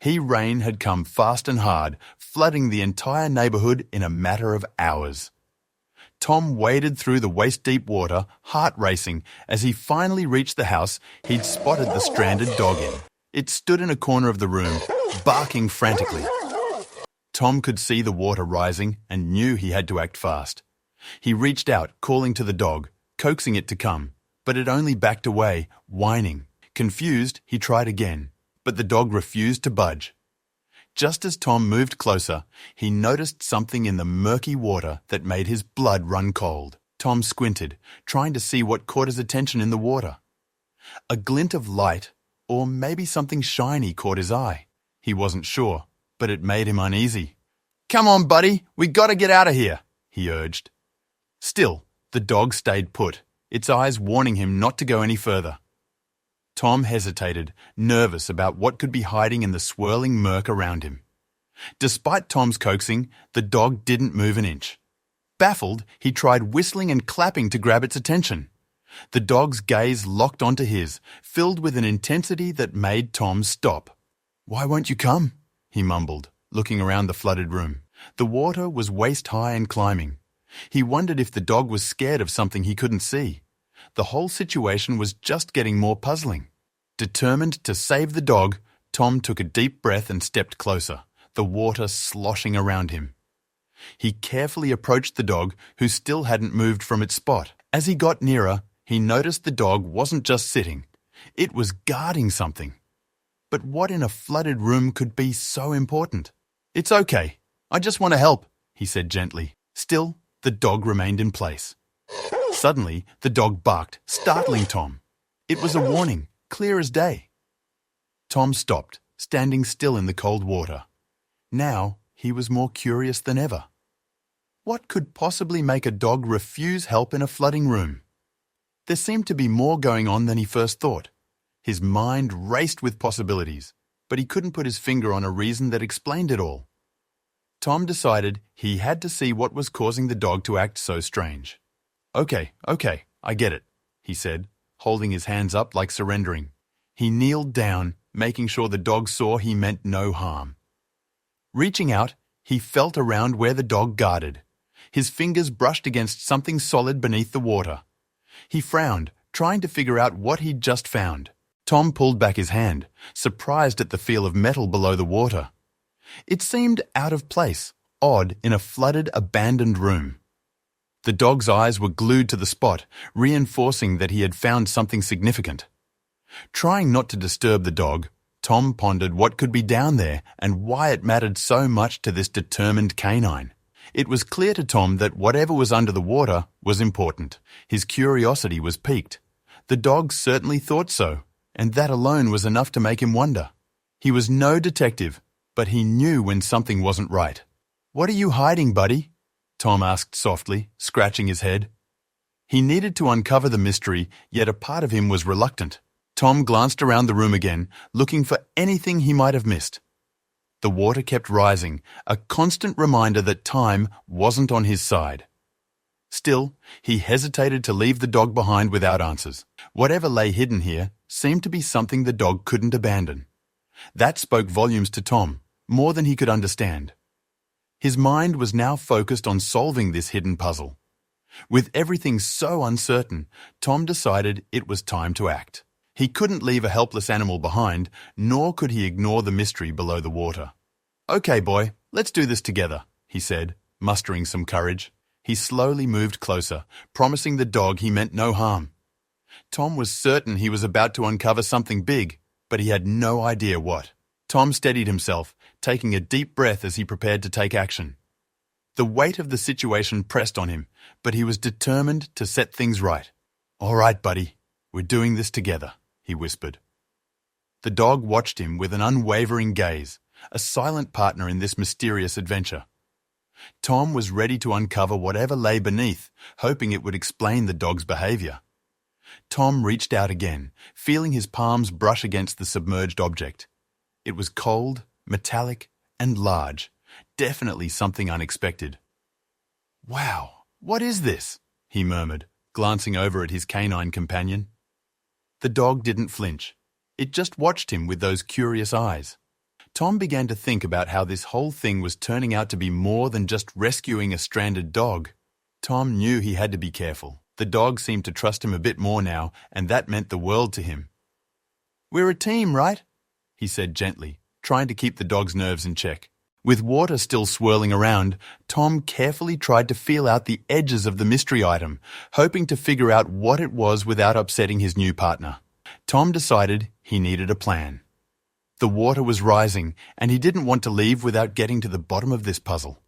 Heavy rain had come fast and hard, flooding the entire neighborhood in a matter of hours. Tom waded through the waist-deep water, heart racing, as he finally reached the house he'd spotted the stranded dog in. It stood in a corner of the room, barking frantically. Tom could see the water rising and knew he had to act fast. He reached out, calling to the dog, coaxing it to come, but it only backed away, whining. Confused, he tried again, but the dog refused to budge. Just as Tom moved closer, he noticed something in the murky water that made his blood run cold. Tom squinted, trying to see what caught his attention in the water. A glint of light, or maybe something shiny, caught his eye. He wasn't sure, but it made him uneasy. "Come on, buddy, we gotta get out of here," he urged. Still, the dog stayed put, its eyes warning him not to go any further. Tom hesitated, nervous about what could be hiding in the swirling murk around him. Despite Tom's coaxing, the dog didn't move an inch. Baffled, he tried whistling and clapping to grab its attention. The dog's gaze locked onto his, filled with an intensity that made Tom stop. "Why won't you come?" he mumbled, looking around the flooded room. The water was waist-high and climbing. He wondered if the dog was scared of something he couldn't see. The whole situation was just getting more puzzling. Determined to save the dog, Tom took a deep breath and stepped closer, the water sloshing around him. He carefully approached the dog, who still hadn't moved from its spot. As he got nearer, he noticed the dog wasn't just sitting. It was guarding something. But what in a flooded room could be so important? "It's okay. I just want to help," he said gently. Still, the dog remained in place. Suddenly, the dog barked, startling Tom. It was a warning, clear as day. Tom stopped, standing still in the cold water. Now, he was more curious than ever. What could possibly make a dog refuse help in a flooding room? There seemed to be more going on than he first thought. His mind raced with possibilities, but he couldn't put his finger on a reason that explained it all. Tom decided he had to see what was causing the dog to act so strange. Okay, I get it," he said, holding his hands up like surrendering. He kneeled down, making sure the dog saw he meant no harm. Reaching out, he felt around where the dog guarded. His fingers brushed against something solid beneath the water. He frowned, trying to figure out what he'd just found. Tom pulled back his hand, surprised at the feel of metal below the water. It seemed out of place, odd in a flooded, abandoned room. The dog's eyes were glued to the spot, reinforcing that he had found something significant. Trying not to disturb the dog, Tom pondered what could be down there and why it mattered so much to this determined canine. It was clear to Tom that whatever was under the water was important. His curiosity was piqued. The dog certainly thought so, and that alone was enough to make him wonder. He was no detective, but he knew when something wasn't right. "What are you hiding, buddy?" Tom asked softly, scratching his head. He needed to uncover the mystery, yet a part of him was reluctant. Tom glanced around the room again, looking for anything he might have missed. The water kept rising, a constant reminder that time wasn't on his side. Still, he hesitated to leave the dog behind without answers. Whatever lay hidden here seemed to be something the dog couldn't abandon. That spoke volumes to Tom, more than he could understand. His mind was now focused on solving this hidden puzzle. With everything so uncertain, Tom decided it was time to act. He couldn't leave a helpless animal behind, nor could he ignore the mystery below the water. "Okay, boy, let's do this together," he said, mustering some courage. He slowly moved closer, promising the dog he meant no harm. Tom was certain he was about to uncover something big, but he had no idea what. Tom steadied himself, taking a deep breath as he prepared to take action. The weight of the situation pressed on him, but he was determined to set things right. "All right, buddy, we're doing this together," he whispered. The dog watched him with an unwavering gaze, a silent partner in this mysterious adventure. Tom was ready to uncover whatever lay beneath, hoping it would explain the dog's behavior. Tom reached out again, feeling his palms brush against the submerged object. It was cold, metallic, and large, definitely something unexpected. "Wow, what is this?" he murmured, glancing over at his canine companion. The dog didn't flinch. It just watched him with those curious eyes. Tom began to think about how this whole thing was turning out to be more than just rescuing a stranded dog. Tom knew he had to be careful. The dog seemed to trust him a bit more now, and that meant the world to him. "We're a team, right?" he said gently, trying to keep the dog's nerves in check. With water still swirling around, Tom carefully tried to feel out the edges of the mystery item, hoping to figure out what it was without upsetting his new partner. Tom decided he needed a plan. The water was rising, and he didn't want to leave without getting to the bottom of this puzzle.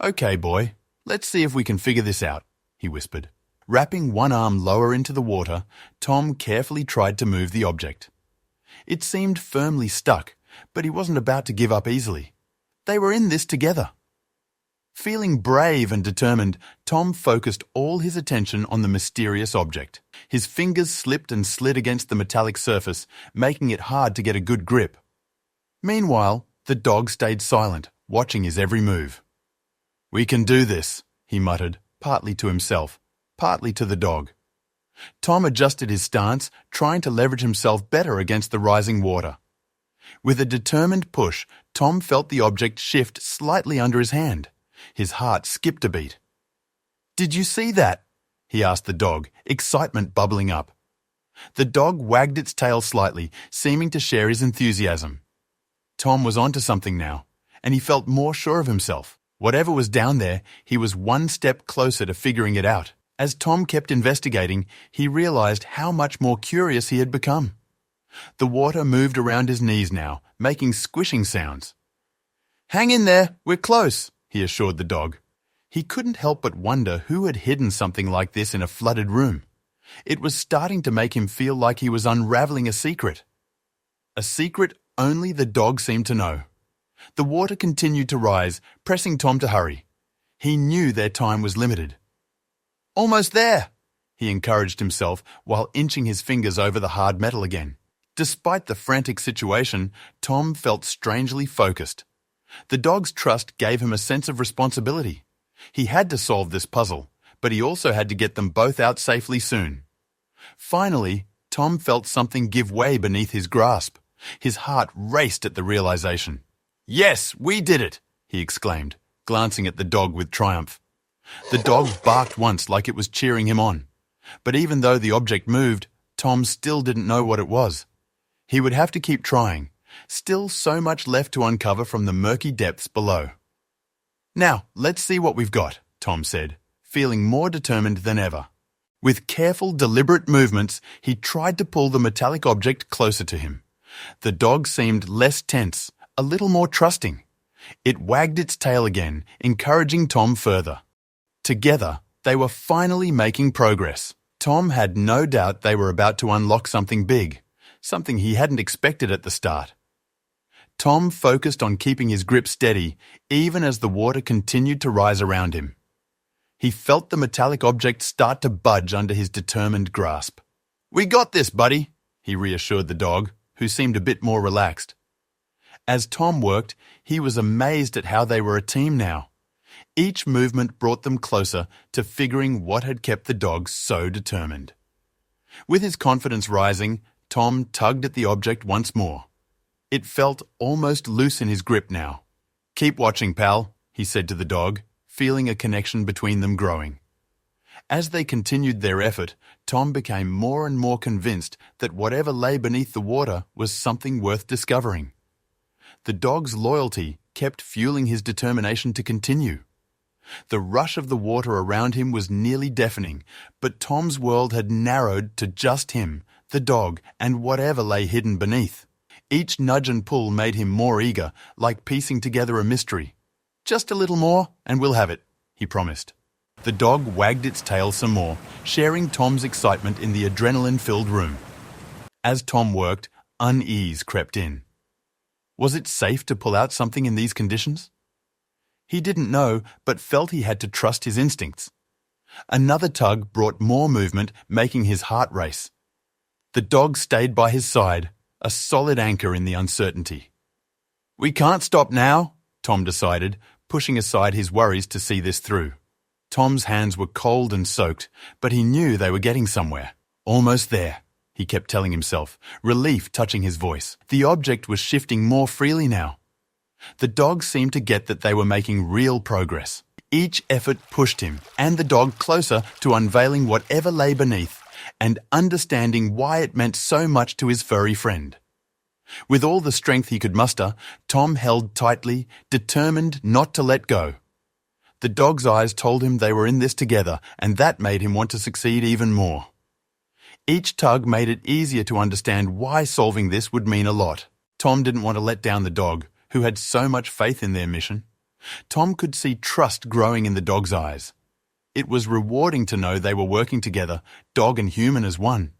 "Okay, boy, let's see if we can figure this out," he whispered. Wrapping one arm lower into the water, Tom carefully tried to move the object. It seemed firmly stuck, but he wasn't about to give up easily. They were in this together. Feeling brave and determined, Tom focused all his attention on the mysterious object. His fingers slipped and slid against the metallic surface, making it hard to get a good grip. Meanwhile, the dog stayed silent, watching his every move. "We can do this," he muttered, partly to himself, partly to the dog. Tom adjusted his stance, trying to leverage himself better against the rising water. With a determined push, Tom felt the object shift slightly under his hand. His heart skipped a beat. "Did you see that?" he asked the dog, excitement bubbling up. The dog wagged its tail slightly, seeming to share his enthusiasm. Tom was onto something now, and he felt more sure of himself. Whatever was down there, he was one step closer to figuring it out. As Tom kept investigating, he realized how much more curious he had become. The water moved around his knees now, making squishing sounds. "Hang in there, we're close," he assured the dog. He couldn't help but wonder who had hidden something like this in a flooded room. It was starting to make him feel like he was unraveling a secret. A secret only the dog seemed to know. The water continued to rise, pressing Tom to hurry. He knew their time was limited. "Almost there," he encouraged himself while inching his fingers over the hard metal again. Despite the frantic situation, Tom felt strangely focused. The dog's trust gave him a sense of responsibility. He had to solve this puzzle, but he also had to get them both out safely soon. Finally, Tom felt something give way beneath his grasp. His heart raced at the realization. "Yes, we did it!" he exclaimed, glancing at the dog with triumph. The dog barked once like it was cheering him on. But even though the object moved, Tom still didn't know what it was. He would have to keep trying. Still so much left to uncover from the murky depths below. "Now, let's see what we've got," Tom said, feeling more determined than ever. With careful, deliberate movements, he tried to pull the metallic object closer to him. The dog seemed less tense, a little more trusting. It wagged its tail again, encouraging Tom further. Together, they were finally making progress. Tom had no doubt they were about to unlock something big, something he hadn't expected at the start. Tom focused on keeping his grip steady, even as the water continued to rise around him. He felt the metallic object start to budge under his determined grasp. "We got this, buddy," he reassured the dog, who seemed a bit more relaxed. As Tom worked, he was amazed at how they were a team now. Each movement brought them closer to figuring what had kept the dog so determined. With his confidence rising, Tom tugged at the object once more. It felt almost loose in his grip now. "Keep watching, pal," he said to the dog, feeling a connection between them growing. As they continued their effort, Tom became more and more convinced that whatever lay beneath the water was something worth discovering. The dog's loyalty kept fueling his determination to continue. The rush of the water around him was nearly deafening, but Tom's world had narrowed to just him, the dog, and whatever lay hidden beneath. Each nudge and pull made him more eager, like piecing together a mystery. "Just a little more, and we'll have it," he promised. The dog wagged its tail some more, sharing Tom's excitement in the adrenaline-filled room. As Tom worked, unease crept in. Was it safe to pull out something in these conditions? He didn't know, but felt he had to trust his instincts. Another tug brought more movement, making his heart race. The dog stayed by his side, a solid anchor in the uncertainty. "We can't stop now," Tom decided, pushing aside his worries to see this through. Tom's hands were cold and soaked, but he knew they were getting somewhere. "Almost there," he kept telling himself, relief touching his voice. The object was shifting more freely now. The dog seemed to get that they were making real progress. Each effort pushed him and the dog closer to unveiling whatever lay beneath and understanding why it meant so much to his furry friend. With all the strength he could muster, Tom held tightly, determined not to let go. The dog's eyes told him they were in this together, and that made him want to succeed even more. Each tug made it easier to understand why solving this would mean a lot. Tom didn't want to let down the dog, who had so much faith in their mission. Tom could see trust growing in the dog's eyes. It was rewarding to know they were working together, dog and human as one.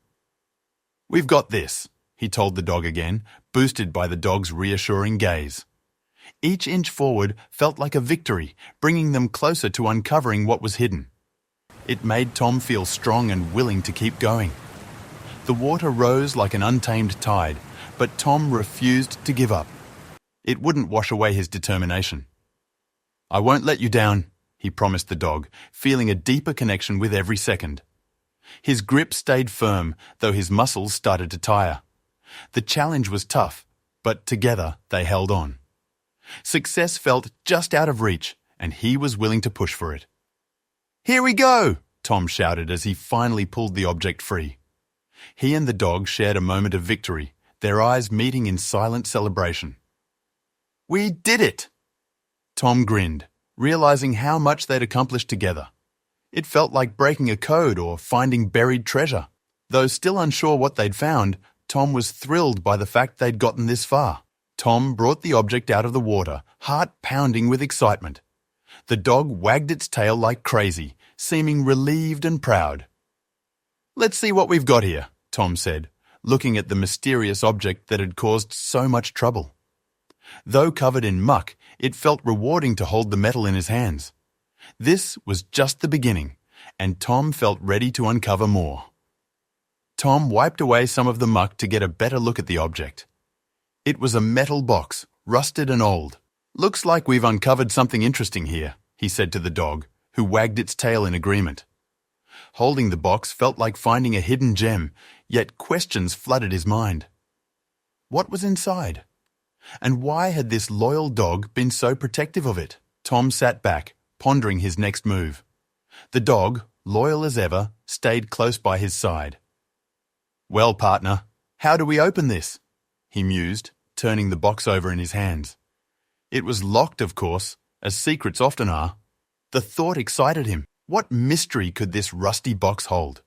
"We've got this," he told the dog again, boosted by the dog's reassuring gaze. Each inch forward felt like a victory, bringing them closer to uncovering what was hidden. It made Tom feel strong and willing to keep going. The water rose like an untamed tide, but Tom refused to give up. It wouldn't wash away his determination. "I won't let you down," he promised the dog, feeling a deeper connection with every second. His grip stayed firm, though his muscles started to tire. The challenge was tough, but together they held on. Success felt just out of reach, and he was willing to push for it. "Here we go!" Tom shouted as he finally pulled the object free. He and the dog shared a moment of victory, their eyes meeting in silent celebration. "We did it!" Tom grinned, realizing how much they'd accomplished together. It felt like breaking a code or finding buried treasure. Though still unsure what they'd found, Tom was thrilled by the fact they'd gotten this far. Tom brought the object out of the water, heart pounding with excitement. The dog wagged its tail like crazy, seeming relieved and proud. "Let's see what we've got here," Tom said, looking at the mysterious object that had caused so much trouble. Though covered in muck, it felt rewarding to hold the metal in his hands. This was just the beginning, and Tom felt ready to uncover more. Tom wiped away some of the muck to get a better look at the object. It was a metal box, rusted and old. "Looks like we've uncovered something interesting here," he said to the dog, who wagged its tail in agreement. Holding the box felt like finding a hidden gem, yet questions flooded his mind. What was inside? And why had this loyal dog been so protective of it? Tom sat back, pondering his next move. The dog, loyal as ever, stayed close by his side. "Well, partner, how do we open this?" he mused, turning the box over in his hands. It was locked, of course, as secrets often are. The thought excited him. What mystery could this rusty box hold?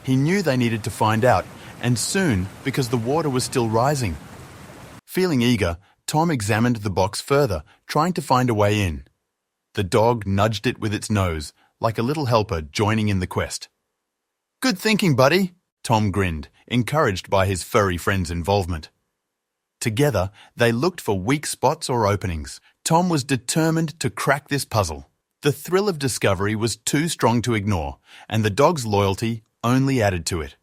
He knew they needed to find out, and soon, because the water was still rising. Feeling eager, Tom examined the box further, trying to find a way in. The dog nudged it with its nose, like a little helper joining in the quest. "Good thinking, buddy," Tom grinned, encouraged by his furry friend's involvement. Together, they looked for weak spots or openings. Tom was determined to crack this puzzle. The thrill of discovery was too strong to ignore, and the dog's loyalty only added to it.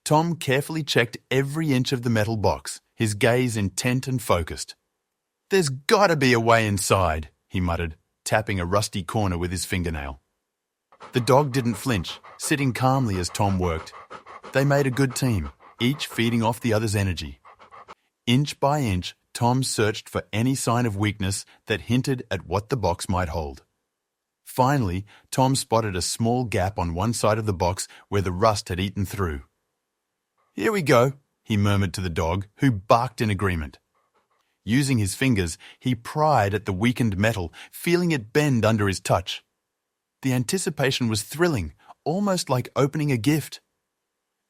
Tom carefully checked every inch of the metal box, his gaze intent and focused. "There's gotta be a way inside," he muttered, tapping a rusty corner with his fingernail. The dog didn't flinch, sitting calmly as Tom worked. They made a good team, each feeding off the other's energy. Inch by inch, Tom searched for any sign of weakness that hinted at what the box might hold. Finally, Tom spotted a small gap on one side of the box where the rust had eaten through. "Here we go," he murmured to the dog, who barked in agreement. Using his fingers, he pried at the weakened metal, feeling it bend under his touch. The anticipation was thrilling, almost like opening a gift.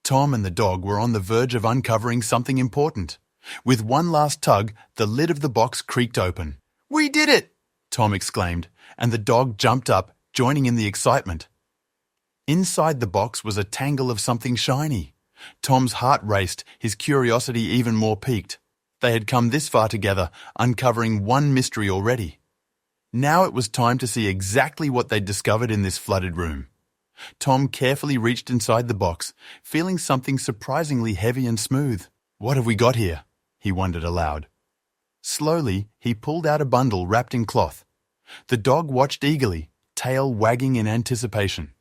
Tom and the dog were on the verge of uncovering something important. With one last tug, the lid of the box creaked open. "We did it!" Tom exclaimed, and the dog jumped up, joining in the excitement. Inside the box was a tangle of something shiny. Tom's heart raced, his curiosity even more piqued. They had come this far together, uncovering one mystery already. Now it was time to see exactly what they'd discovered in this flooded room. Tom carefully reached inside the box, feeling something surprisingly heavy and smooth. "What have we got here?" he wondered aloud. Slowly, he pulled out a bundle wrapped in cloth. The dog watched eagerly, tail wagging in anticipation.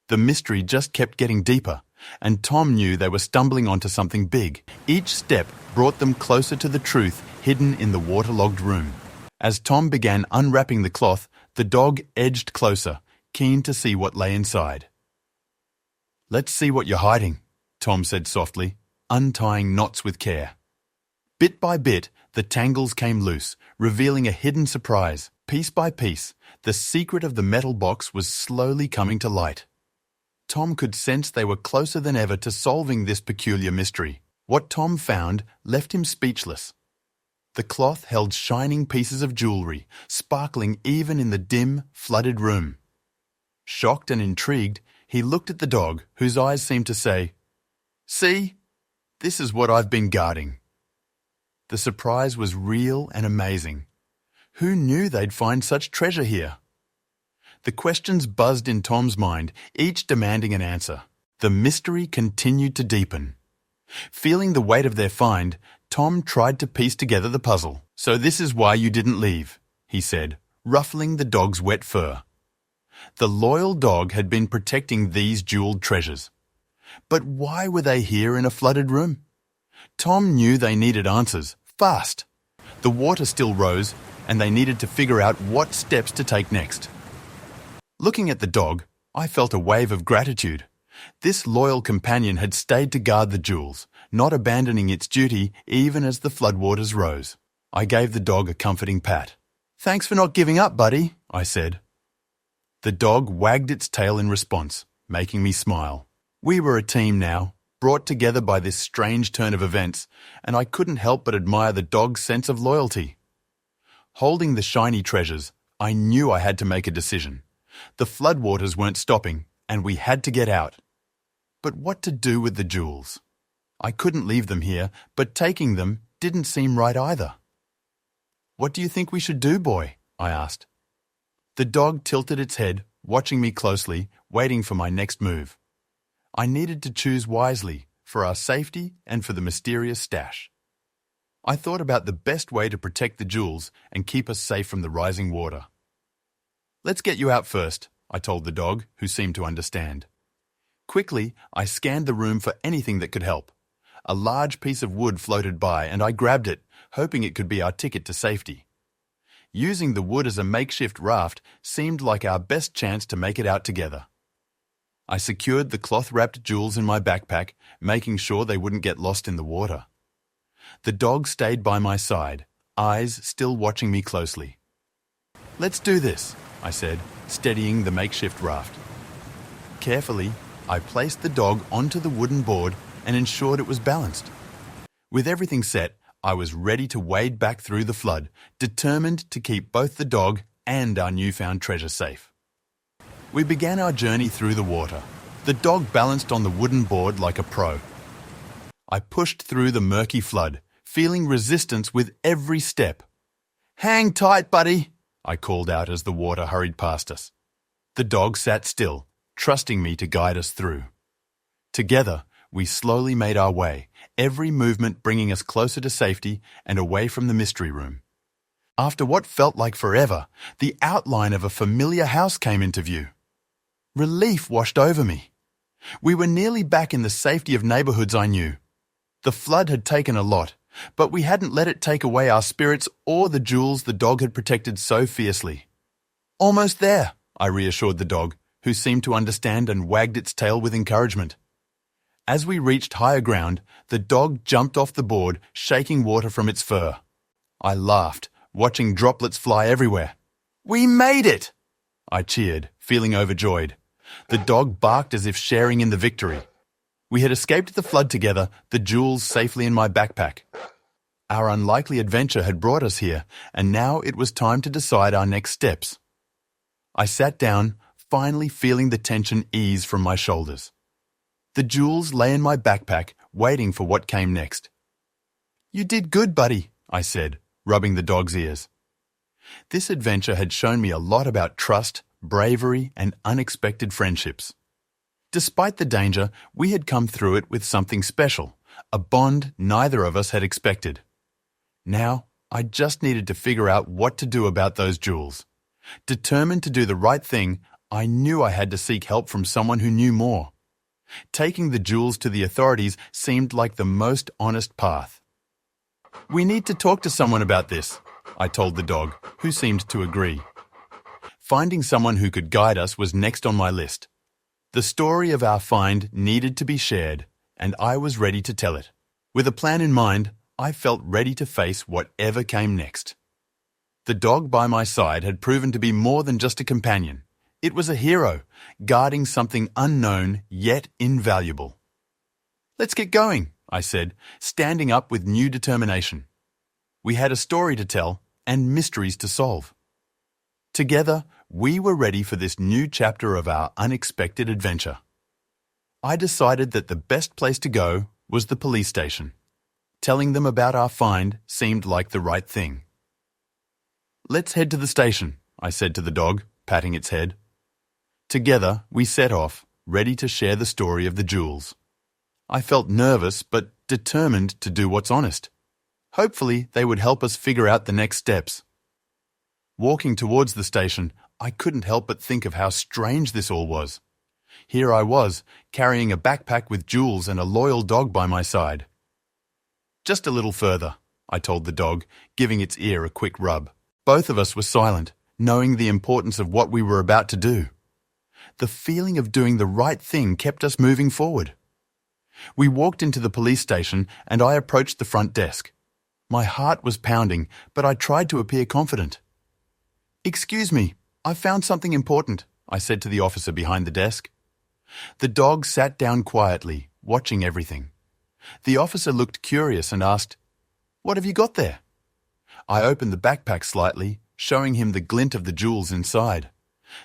The mystery just kept getting deeper, and Tom knew they were stumbling onto something big. Each step brought them closer to the truth hidden in the waterlogged room. As Tom began unwrapping the cloth, the dog edged closer, keen to see what lay inside. "Let's see what you're hiding," Tom said softly, untying knots with care. Bit by bit, the tangles came loose, revealing a hidden surprise. Piece by piece, the secret of the metal box was slowly coming to light. Tom could sense they were closer than ever to solving this peculiar mystery. What Tom found left him speechless. The cloth held shining pieces of jewelry, sparkling even in the dim, flooded room. Shocked and intrigued, he looked at the dog, whose eyes seemed to say, "See, this is what I've been guarding." The surprise was real and amazing. Who knew they'd find such treasure here? The questions buzzed in Tom's mind, each demanding an answer. The mystery continued to deepen. Feeling the weight of their find, Tom tried to piece together the puzzle. "So this is why you didn't leave," he said, ruffling the dog's wet fur. The loyal dog had been protecting these jeweled treasures. But why were they here in a flooded room? Tom knew they needed answers, fast. The water still rose, and they needed to figure out what steps to take next. Looking at the dog, I felt a wave of gratitude. This loyal companion had stayed to guard the jewels, not abandoning its duty even as the floodwaters rose. I gave the dog a comforting pat. "Thanks for not giving up, buddy," I said. The dog wagged its tail in response, making me smile. We were a team now, brought together by this strange turn of events, and I couldn't help but admire the dog's sense of loyalty. Holding the shiny treasures, I knew I had to make a decision. The floodwaters weren't stopping, and we had to get out. But what to do with the jewels? I couldn't leave them here, but taking them didn't seem right either. "What do you think we should do, boy?" I asked. The dog tilted its head, watching me closely, waiting for my next move. I needed to choose wisely, for our safety and for the mysterious stash. I thought about the best way to protect the jewels and keep us safe from the rising water. "Let's get you out first," I told the dog, who seemed to understand. Quickly, I scanned the room for anything that could help. A large piece of wood floated by, and I grabbed it, hoping it could be our ticket to safety. Using the wood as a makeshift raft seemed like our best chance to make it out together. I secured the cloth-wrapped jewels in my backpack, making sure they wouldn't get lost in the water. The dog stayed by my side, eyes still watching me closely. "Let's do this," I said, steadying the makeshift raft. Carefully, I placed the dog onto the wooden board and ensured it was balanced. With everything set, I was ready to wade back through the flood, determined to keep both the dog and our newfound treasure safe. We began our journey through the water. The dog balanced on the wooden board like a pro. I pushed through the murky flood, feeling resistance with every step. "Hang tight, buddy," I called out as the water hurried past us. The dog sat still, trusting me to guide us through. Together, we slowly made our way, every movement bringing us closer to safety and away from the mystery room. After what felt like forever, the outline of a familiar house came into view. Relief washed over me. We were nearly back in the safety of neighborhoods I knew. The flood had taken a lot, but we hadn't let it take away our spirits or the jewels the dog had protected so fiercely. "Almost there," I reassured the dog, who seemed to understand and wagged its tail with encouragement. As we reached higher ground, the dog jumped off the board, shaking water from its fur. I laughed, watching droplets fly everywhere. "We made it!" I cheered, feeling overjoyed. The dog barked as if sharing in the victory. We had escaped the flood together, the jewels safely in my backpack. Our unlikely adventure had brought us here, and now it was time to decide our next steps. I sat down, finally feeling the tension ease from my shoulders. The jewels lay in my backpack, waiting for what came next. "You did good, buddy," I said, rubbing the dog's ears. This adventure had shown me a lot about trust, bravery, and unexpected friendships. Despite the danger, we had come through it with something special, a bond neither of us had expected. Now, I just needed to figure out what to do about those jewels. Determined to do the right thing, I knew I had to seek help from someone who knew more. Taking the jewels to the authorities seemed like the most honest path. "We need to talk to someone about this," I told the dog, who seemed to agree. Finding someone who could guide us was next on my list. The story of our find needed to be shared, and I was ready to tell it. With a plan in mind, I felt ready to face whatever came next. The dog by my side had proven to be more than just a companion. It was a hero, guarding something unknown yet invaluable. "Let's get going," I said, standing up with new determination. We had a story to tell and mysteries to solve. Together, we were ready for this new chapter of our unexpected adventure. I decided that the best place to go was the police station. Telling them about our find seemed like the right thing. "Let's head to the station," I said to the dog, patting its head. Together, we set off, ready to share the story of the jewels. I felt nervous but determined to do what's honest. Hopefully, they would help us figure out the next steps. Walking towards the station, I couldn't help but think of how strange this all was. Here I was, carrying a backpack with jewels and a loyal dog by my side. "Just a little further," I told the dog, giving its ear a quick rub. Both of us were silent, knowing the importance of what we were about to do. The feeling of doing the right thing kept us moving forward. We walked into the police station and I approached the front desk. My heart was pounding, but I tried to appear confident. "Excuse me, I've found something important," I said to the officer behind the desk. The dog sat down quietly, watching everything. The officer looked curious and asked, "What have you got there?" I opened the backpack slightly, showing him the glint of the jewels inside.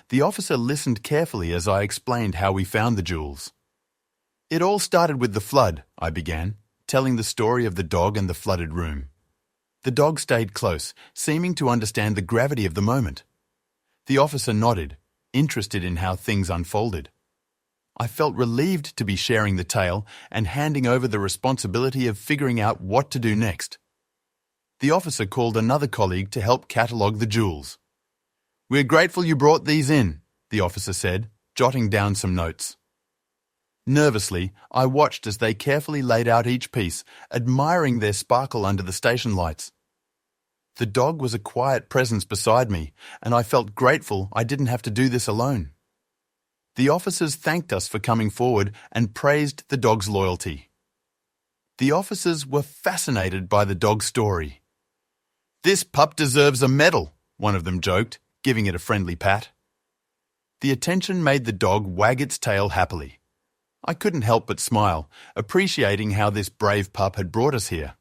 The officer listened carefully as I explained how we found the jewels. "It all started with the flood," I began, telling the story of the dog and the flooded room. The dog stayed close, seeming to understand the gravity of the moment. The officer nodded, interested in how things unfolded. I felt relieved to be sharing the tale and handing over the responsibility of figuring out what to do next. The officer called another colleague to help catalogue the jewels. "We're grateful you brought these in," the officer said, jotting down some notes. Nervously, I watched as they carefully laid out each piece, admiring their sparkle under the station lights. The dog was a quiet presence beside me, and I felt grateful I didn't have to do this alone. The officers thanked us for coming forward and praised the dog's loyalty. The officers were fascinated by the dog's story. "This pup deserves a medal," one of them joked, giving it a friendly pat. The attention made the dog wag its tail happily. I couldn't help but smile, appreciating how this brave pup had brought us here.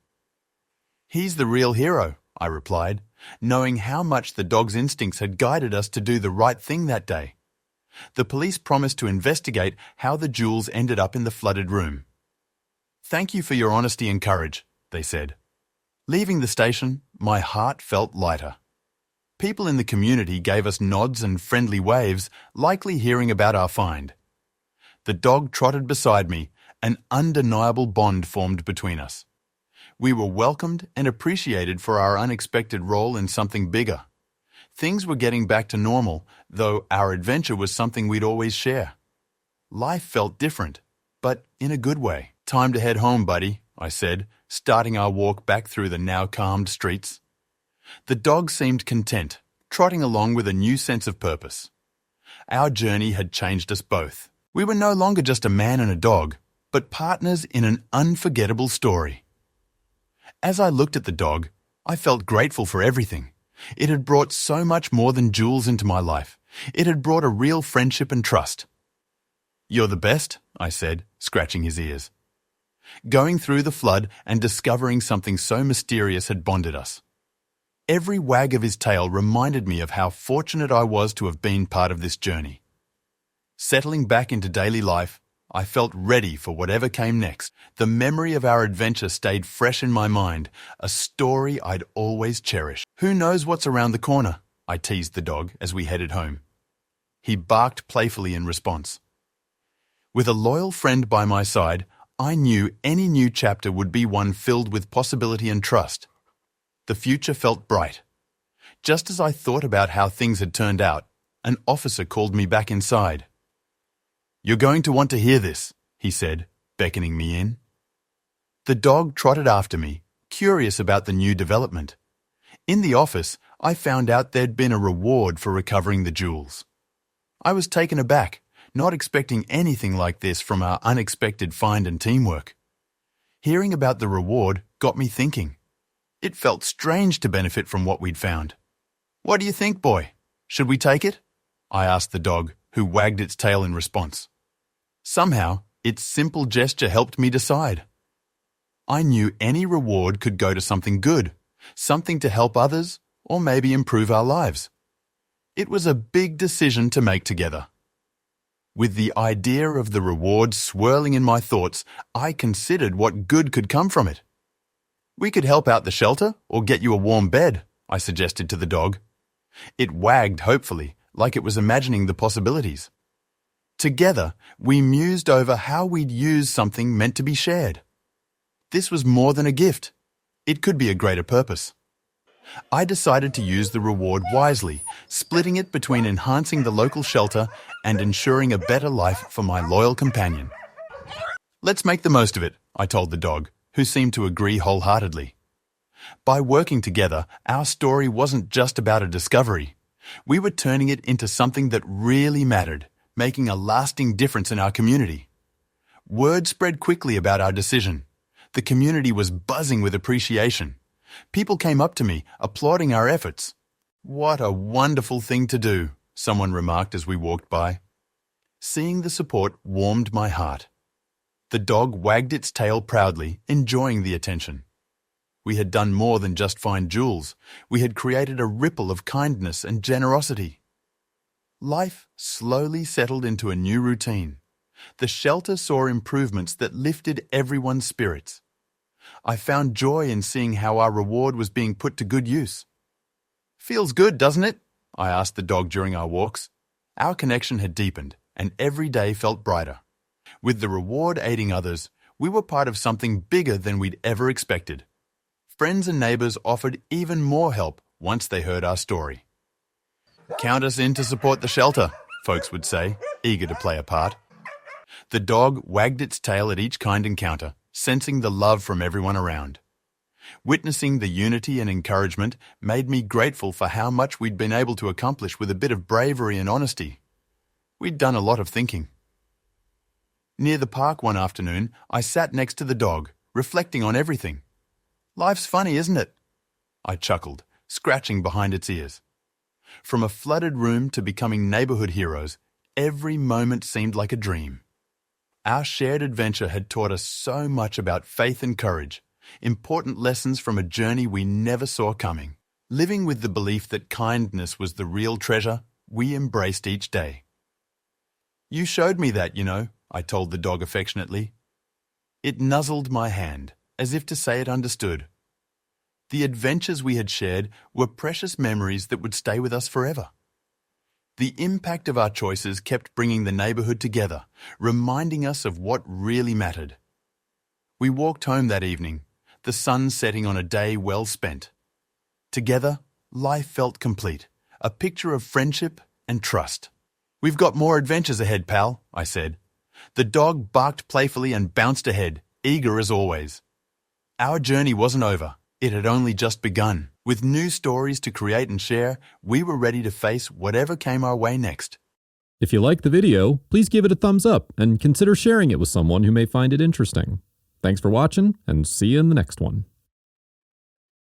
"He's the real hero," I replied, knowing how much the dog's instincts had guided us to do the right thing that day. The police promised to investigate how the jewels ended up in the flooded room. "Thank you for your honesty and courage," they said. Leaving the station, my heart felt lighter. People in the community gave us nods and friendly waves, likely hearing about our find. The dog trotted beside me, an undeniable bond formed between us. We were welcomed and appreciated for our unexpected role in something bigger. Things were getting back to normal, though our adventure was something we'd always share. Life felt different, but in a good way. "Time to head home, buddy," I said, starting our walk back through the now calmed streets. The dog seemed content, trotting along with a new sense of purpose. Our journey had changed us both. We were no longer just a man and a dog, but partners in an unforgettable story. As I looked at the dog, I felt grateful for everything. It had brought so much more than jewels into my life. It had brought a real friendship and trust. "You're the best," I said, scratching his ears. Going through the flood and discovering something so mysterious had bonded us. Every wag of his tail reminded me of how fortunate I was to have been part of this journey. Settling back into daily life, I felt ready for whatever came next. The memory of our adventure stayed fresh in my mind, a story I'd always cherish. "Who knows what's around the corner?" I teased the dog as we headed home. He barked playfully in response. With a loyal friend by my side, I knew any new chapter would be one filled with possibility and trust. The future felt bright. Just as I thought about how things had turned out, an officer called me back inside. "You're going to want to hear this," he said, beckoning me in. The dog trotted after me, curious about the new development. In the office, I found out there'd been a reward for recovering the jewels. I was taken aback, not expecting anything like this from our unexpected find and teamwork. Hearing about the reward got me thinking. It felt strange to benefit from what we'd found. "What do you think, boy? Should we take it?" I asked the dog, who wagged its tail in response. Somehow, its simple gesture helped me decide. I knew any reward could go to something good, something to help others, or maybe improve our lives. It was a big decision to make together. With the idea of the reward swirling in my thoughts, I considered what good could come from it. "We could help out the shelter or get you a warm bed," I suggested to the dog. It wagged hopefully, like it was imagining the possibilities. Together, we mused over how we'd use something meant to be shared. This was more than a gift. It could be a greater purpose. I decided to use the reward wisely, splitting it between enhancing the local shelter and ensuring a better life for my loyal companion. "Let's make the most of it," I told the dog, who seemed to agree wholeheartedly. By working together, our story wasn't just about a discovery. We were turning it into something that really mattered, making a lasting difference in our community. Word spread quickly about our decision. The community was buzzing with appreciation. People came up to me, applauding our efforts. "What a wonderful thing to do," someone remarked as we walked by. Seeing the support warmed my heart. The dog wagged its tail proudly, enjoying the attention. We had done more than just find jewels. We had created a ripple of kindness and generosity. Life slowly settled into a new routine. The shelter saw improvements that lifted everyone's spirits. I found joy in seeing how our reward was being put to good use. "Feels good, doesn't it?" I asked the dog during our walks. Our connection had deepened, and every day felt brighter. With the reward aiding others, we were part of something bigger than we'd ever expected. Friends and neighbors offered even more help once they heard our story. "Count us in to support the shelter," folks would say, eager to play a part. The dog wagged its tail at each kind encounter, sensing the love from everyone around. Witnessing the unity and encouragement made me grateful for how much we'd been able to accomplish with a bit of bravery and honesty. We'd done a lot of thinking. Near the park one afternoon, I sat next to the dog, reflecting on everything. "Life's funny, isn't it?" I chuckled, scratching behind its ears. From a flooded room to becoming neighborhood heroes, every moment seemed like a dream. Our shared adventure had taught us so much about faith and courage, important lessons from a journey we never saw coming. Living with the belief that kindness was the real treasure, we embraced each day. "You showed me that, I told the dog affectionately. It nuzzled my hand, as if to say it understood. The adventures we had shared were precious memories that would stay with us forever. The impact of our choices kept bringing the neighborhood together, reminding us of what really mattered. We walked home that evening, the sun setting on a day well spent. Together, life felt complete, a picture of friendship and trust. "We've got more adventures ahead, pal," I said. The dog barked playfully and bounced ahead, eager as always. Our journey wasn't over. It had only just begun. With new stories to create and share, we were ready to face whatever came our way next. If you liked the video, please give it a thumbs up and consider sharing it with someone who may find it interesting. Thanks for watching, and see you in the next one.